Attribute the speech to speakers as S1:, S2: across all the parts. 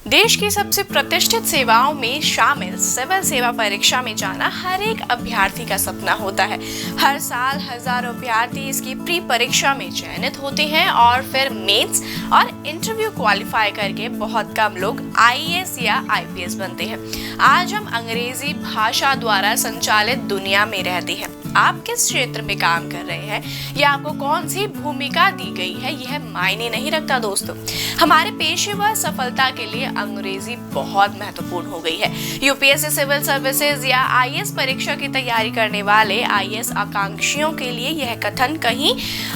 S1: देश की सबसे प्रतिष्ठित सेवाओं में शामिल सिविल सेवा परीक्षा में जाना हर एक अभ्यर्थी का सपना होता है। हर साल हजारों अभ्यर्थी इसकी प्री परीक्षा में चयनित होते हैं और फिर मेंस और इंटरव्यू क्वालिफाई करके बहुत कम लोग आईएएस या आईपीएस बनते हैं। आज हम अंग्रेजी भाषा द्वारा संचालित दुनिया में रहते हैं। आप किस क्षेत्र में काम कर रहे हैं या आपको कौन सी भूमिका दी गई है, यह मायने नहीं रखता दोस्तों। हमारे पेशेवर सफलता के लिए अंग्रेजी बहुत महत्वपूर्ण हो गई है। यूपीएससी सिविल सर्विसेज या आईएएस परीक्षा की तैयारी करने वाले आईएएस आकांक्षियों के लिए यह कथन कहीं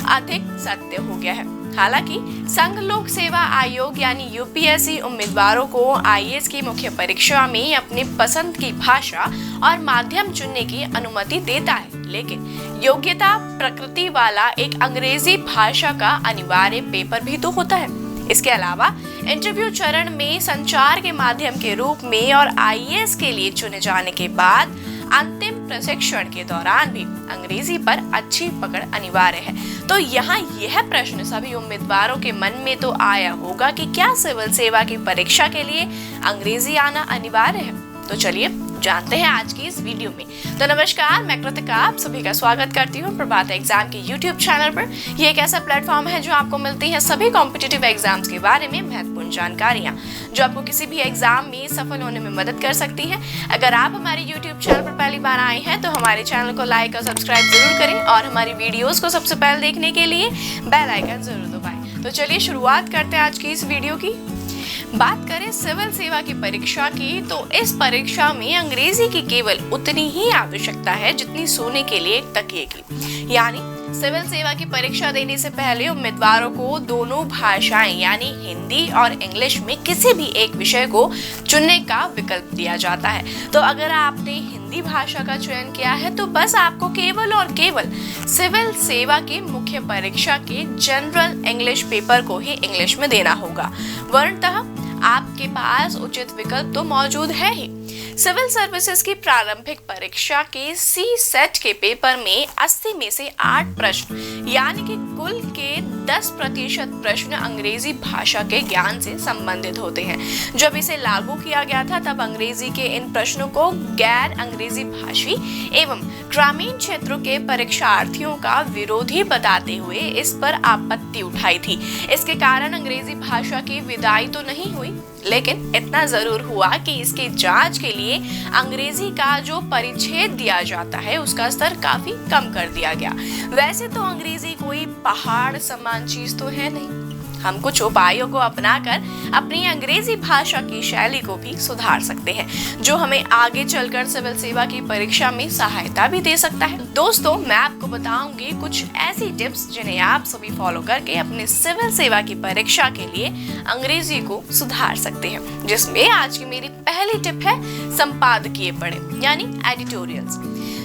S1: अधिक सत्य हो गया है। हालांकि संघ लोक सेवा आयोग यानी यूपीएससी उम्मीदवारों को आईएएस की मुख्य परीक्षा में अपनी पसंद की भाषा और माध्यम चुनने की अनुमति देता है, लेकिन योग्यता प्रकृति वाला एक अंग्रेजी भाषा का अनिवार्य पेपर भी तो होता है। इसके अलावा इंटरव्यू चरण में संचार के माध्यम के रूप में और आईएएस के लिए चुने जाने के बाद अंतिम प्रशिक्षण के दौरान भी अंग्रेजी पर अच्छी पकड़ अनिवार्य है। तो यहाँ यह प्रश्न सभी उम्मीदवारों के मन में तो आया होगा कि क्या सिविल सेवा की परीक्षा के लिए अंग्रेजी आना अनिवार्य है। तो चलिए जानते हैं आज की इस वीडियो में। तो नमस्कार, मैं कृतिका आप सभी का स्वागत करती हूँ प्रभात एग्जाम के यूट्यूब चैनल पर। ये एक ऐसा प्लेटफॉर्म है जो आपको मिलती है सभी कॉम्पिटिटिव एग्जाम्स के बारे में महत्वपूर्ण जानकारियाँ जो आपको किसी भी एग्जाम में सफल होने में मदद कर सकती है। अगर आप हमारे यूट्यूब चैनल पर पहली बार आए हैं तो हमारे चैनल को लाइक और सब्सक्राइब जरूर करें और हमारी वीडियोज को सबसे पहले देखने के लिए बेल आइकन जरूर दबाएं। तो चलिए शुरुआत करते हैं आज की इस वीडियो की। बात करें सिविल सेवा की परीक्षा की, तो इस परीक्षा में अंग्रेजी की केवल उतनी ही आवश्यकता है जितनी सोने के लिए एक तकिए की। यानी सिविल सेवा की परीक्षा देने से पहले उम्मीदवारों को दोनों भाषाएं यानी हिंदी और इंग्लिश में किसी भी एक विषय को चुनने का विकल्प दिया जाता है। तो अगर आपने हिंदी भाषा का चयन किया है तो बस आपको केवल और केवल सिविल सेवा की मुख्य परीक्षा के जनरल इंग्लिश पेपर को ही इंग्लिश में देना होगा, वरनतः आपके पास उचित विकल्प तो मौजूद है ही। सिविल सर्विसेज की प्रारंभिक परीक्षा के सी सेट के पेपर में 80 में से 8 प्रश्न यानी कि कुल के 10% प्रश्न अंग्रेजी भाषा के ज्ञान से संबंधित होते हैं। जब इसे लागू किया गया था तब अंग्रेजी के इन प्रश्नों को गैर अंग्रेजी भाषी एवं ग्रामीण क्षेत्रों के परीक्षार्थियों का विरोधी बताते हुए इस पर आपत्ति उठाई थी। इसके कारण अंग्रेजी भाषा की विदाई तो नहीं हुई, लेकिन इतना जरूर हुआ कि इसके जांच के लिए अंग्रेजी का जो परिच्छेद दिया जाता है उसका स्तर काफी कम कर दिया गया। वैसे तो अंग्रेजी कोई पहाड़ समान चीज तो है नहीं। हम कुछ उपायों को अपनाकर अपनी अंग्रेजी भाषा की शैली को भी सुधार सकते हैं, जो हमें आगे चलकर सिविल सेवा की परीक्षा में सहायता भी दे सकता है। दोस्तों, मैं आपको बताऊंगी कुछ ऐसी टिप्स जिन्हें आप सभी फॉलो करके अपने सिविल सेवा की परीक्षा के लिए अंग्रेजी को सुधार सकते हैं। जिसमें आज की मेरी पहली टिप है संपादकीय पढ़ें यानी एडिटोरियल्स।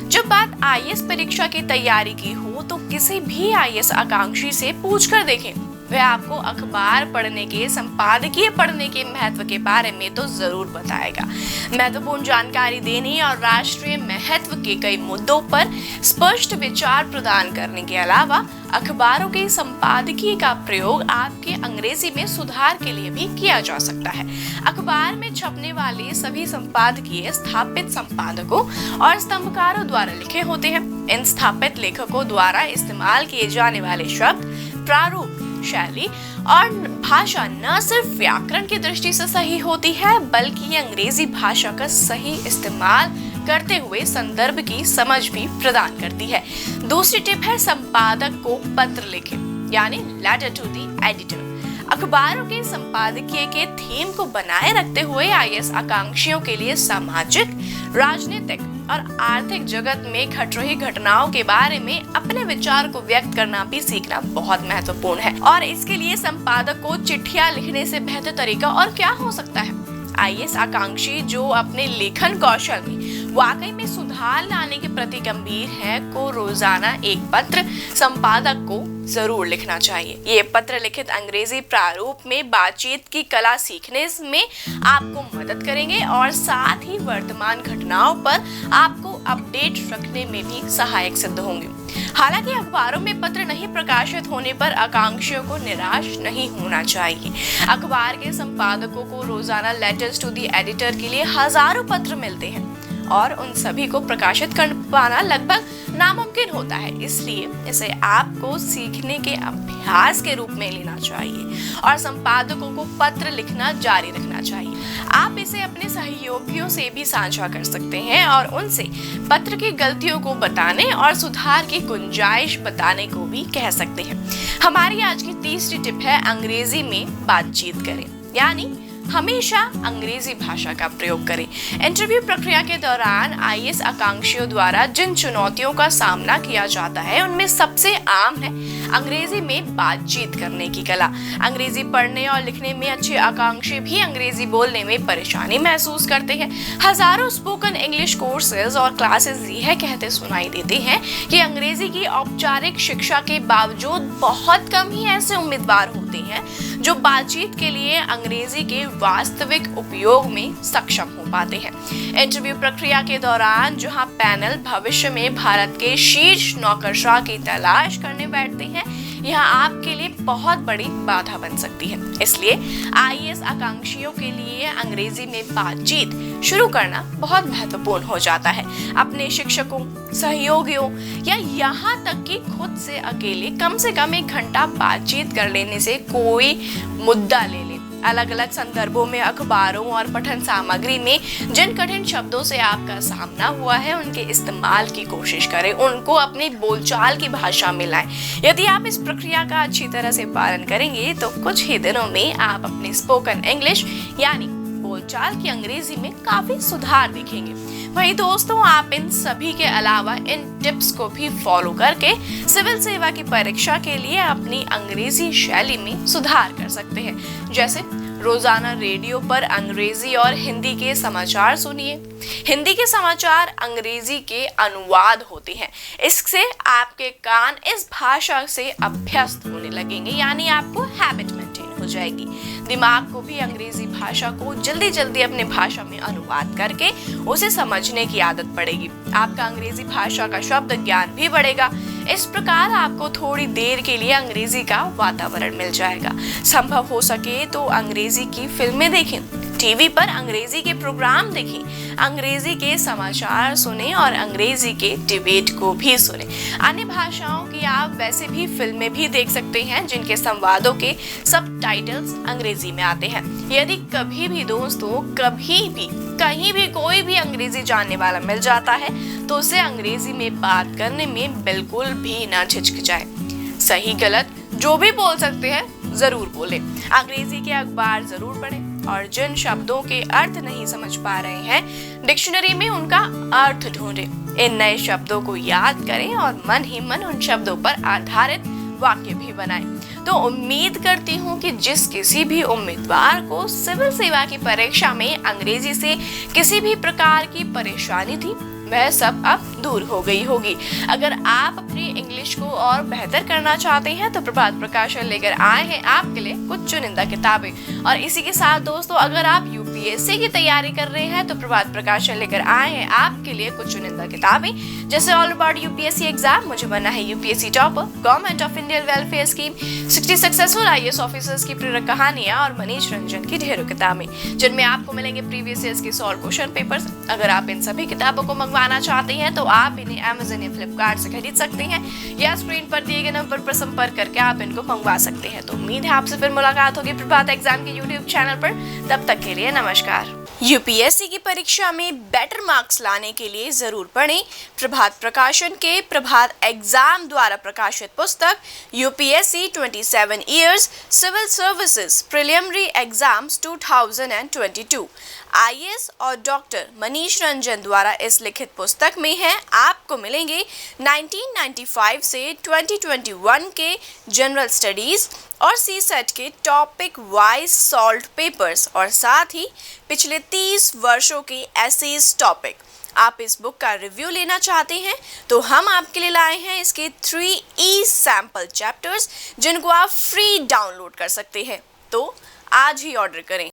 S1: जब बात आईएएस परीक्षा की तैयारी की हो तो किसी भी आईएएस आकांक्षी से पूछकर देखें, वह आपको अखबार पढ़ने के, संपादकीय पढ़ने के महत्व के बारे में तो जरूर बताएगा। महत्वपूर्ण जानकारी देने और राष्ट्रीय महत्व के कई मुद्दों पर स्पष्ट विचार प्रदान करने के अलावा अखबारों के संपादकीय का प्रयोग आपके अंग्रेजी में सुधार के लिए भी किया जा सकता है। अखबार में छपने वाले सभी संपादकीय स्थापित संपादकों और स्तंभकारों द्वारा लिखे होते हैं। इन स्थापित लेखकों द्वारा इस्तेमाल किए जाने वाले शब्द, प्रारूप, शैली और भाषा न सिर्फ व्याकरण की दृष्टि से सही होती है बल्कि अंग्रेजी भाषा का सही इस्तेमाल करते हुए संदर्भ की समझ भी प्रदान करती है। दूसरी टिप है संपादक को पत्र लिखें यानी लेटर टू द एडिटर। अखबारों के संपादकीय के थीम को बनाए रखते हुए आईएएस आकांक्षियों के लिए सामाजिक, राजनीतिक और आर्थिक जगत में घट रही घटनाओं के बारे में अपने विचार को व्यक्त करना भी सीखना बहुत महत्वपूर्ण है। और इसके लिए संपादक को चिट्ठियां लिखने से बेहतर तरीका और क्या हो सकता है। आईएएस आकांक्षी जो अपने लेखन कौशल में वाकई में सुधार लाने के प्रति गंभीर है को रोजाना एक पत्र संपादक को जरूर लिखना चाहिए। ये पत्र लिखित अंग्रेजी प्रारूप में बातचीत की कला सीखने में आपको मदद करेंगे और साथ ही वर्तमान घटनाओं पर आपको अपडेट रखने में भी सहायक सिद्ध होंगे। हालांकि अखबारों में पत्र नहीं प्रकाशित होने पर आकांक्षियों को निराश नहीं होना चाहिए। अखबार के संपादकों को रोजाना लेटर्स टू द एडिटर के लिए हजारों पत्र मिलते हैं और उन सभी को प्रकाशित कर पाना लगभग नामुमकिन होता है, इसलिए इसे आपको सीखने के अभ्यास के रूप में लेना चाहिए और संपादकों को पत्र लिखना जारी रखना चाहिए। आप इसे अपने सहयोगियों से भी साझा कर सकते हैं और उनसे पत्र की गलतियों को बताने और सुधार की गुंजाइश बताने को भी कह सकते हैं। हमारी आज की तीसरी टिप है अंग्रेजी में बातचीत करें, यानी हमेशा अंग्रेजी भाषा का प्रयोग करें। इंटरव्यू प्रक्रिया के दौरान आईएएस आकांक्षियों द्वारा जिन चुनौतियों का सामना किया जाता है उनमें सबसे आम है अंग्रेजी में बातचीत करने की कला। अंग्रेजी पढ़ने और लिखने में अच्छे आकांक्षी भी अंग्रेजी बोलने में परेशानी महसूस करते हैं। हजारों स्पोकन इंग्लिश कोर्सेज और क्लासेस यह कहते सुनाई देते हैं कि अंग्रेजी की औपचारिक शिक्षा के बावजूद बहुत कम ही ऐसे उम्मीदवार होते हैं जो बातचीत के लिए अंग्रेजी के वास्तविक उपयोग में सक्षम हो पाते हैं। इंटरव्यू प्रक्रिया के दौरान जहां पैनल भविष्य में भारत के शीर्ष नौकरशाह की तलाश करने बैठते हैं, यह आपके लिए बहुत बड़ी बाधा बन सकती है। इसलिए आईएएस आकांक्षियों के लिए अंग्रेजी में बातचीत शुरू करना बहुत महत्वपूर्ण हो जाता है। अपने शिक्षकों, सहयोगियों या यहाँ तक कि खुद से अकेले कम से कम 1 घंटा बातचीत कर लेने से कोई मुद्दा ले लें। अलग अलग संदर्भों में, अखबारों और पठन सामग्री में जिन कठिन शब्दों से आपका सामना हुआ है उनके इस्तेमाल की कोशिश करें, उनको अपनी बोलचाल की भाषा में लाएं। यदि आप इस प्रक्रिया का अच्छी तरह से पालन करेंगे तो कुछ ही दिनों में आप अपने स्पोकन इंग्लिश यानी बोलचाल की अंग्रेजी में काफी सुधार देखेंगे। वहीं दोस्तों, आप इन सभी के अलावा इन टिप्स को भी फॉलो करके सिविल सेवा की परीक्षा के लिए अपनी अंग्रेजी शैली में सुधार कर सकते हैं। जैसे रोजाना रेडियो पर अंग्रेजी और हिंदी के समाचार सुनिए। हिंदी के समाचार अंग्रेजी के अनुवाद होते हैं। इससे आपके कान इस भाषा से अभ्यस्त होने लगेंगे, यानी आपको हैबिट मेंटेन हो जाएगी। दिमाग को भी अंग्रेजी भाषा को जल्दी जल्दी अपने भाषा में अनुवाद करके उसे समझने की आदत पड़ेगी। आपका अंग्रेजी भाषा का शब्द ज्ञान भी बढ़ेगा। इस प्रकार आपको थोड़ी देर के लिए अंग्रेजी का वातावरण मिल जाएगा। संभव हो सके तो अंग्रेजी की फिल्में देखें, टीवी पर अंग्रेजी के प्रोग्राम देखें, अंग्रेजी के समाचार सुने और अंग्रेजी के डिबेट को भी सुने। अन्य भाषाओं की आप वैसे भी फिल्में भी देख सकते हैं जिनके संवादों के सबटाइटल्स अंग्रेजी में आते हैं। यदि कभी भी दोस्तों, कभी भी कहीं भी कोई भी अंग्रेजी जानने वाला मिल जाता है तो उसे अंग्रेजी में बात करने में बिल्कुल भी ना झिझकिचाए। सही गलत जो भी बोल सकते हैं जरूर बोलें। अंग्रेजी के अखबार जरूर पढ़ें और जिन शब्दों के अर्थ नहीं समझ पा रहे हैं, डिक्शनरी में उनका अर्थ ढूंढें। इन नए शब्दों को याद करें और मन ही मन उन शब्दों पर आधारित वाक्य भी बनाएं। तो उम्मीद करती हूँ कि जिस किसी भी उम्मीदवार को सिविल सेवा की परीक्षा में अंग्रेजी से किसी भी प्रकार की परेशानी थी, वह सब अब दूर हो गई होगी। अगर आप अपनी इंग्लिश को और बेहतर करना चाहते हैं तो प्रभात प्रकाशन लेकर आए हैं आपके लिए कुछ चुनिंदा किताबें। और इसी के साथ दोस्तों, अगर आप यूपीएससी की तैयारी कर रहे हैं तो प्रभात प्रकाशन लेकर आए हैं आपके लिए कुछ चुनिंदा किताबें, जैसे ऑल अबाउट यूपीएससी एग्जाम, मुझे बनना है UPSC topper, government of India welfare scheme, 60 successful IAS officers की प्रेरक कहानियां और मनीष रंजन की ढेरों किताबें, जिनमें आपको मिलेंगे प्रीवियस ईयर्स के सॉल्व क्वेश्चन पेपर्स। अगर आप इन सभी किताबों को मंगवाना चाहते हैं तो आप इन्हें अमेज़न या फ्लिपकार्ट से खरीद सकते हैं या स्क्रीन पर दिए गए नंबर पर संपर्क करके आप इनको मंगवा सकते हैं। तो उम्मीद है आपसे फिर मुलाकात होगी प्रभात एग्जाम के यूट्यूब चैनल पर। तब तक के लिए नमस्कार। यूपीएससी की परीक्षा में बेटर मार्क्स लाने के लिए जरूर पढ़ें प्रभात प्रकाशन के प्रभात एग्जाम द्वारा प्रकाशित पुस्तक UPSC 27 years civil services preliminary exams 2022। IAS और डॉक्टर मनीष रंजन द्वारा इस लिखित पुस्तक में है आपको मिलेंगे 1995 से 2021 के जनरल स्टडीज और सीसेट के टॉपिक वाइज सॉल्व्ड पेपर्स और साथ ही पिछले 30 वर्षों के एसेज टॉपिक। आप इस बुक का रिव्यू लेना चाहते हैं तो हम आपके लिए लाए हैं इसके 3 सैंपल चैप्टर्स जिनको आप फ्री डाउनलोड कर सकते हैं। तो आज ही ऑर्डर करें।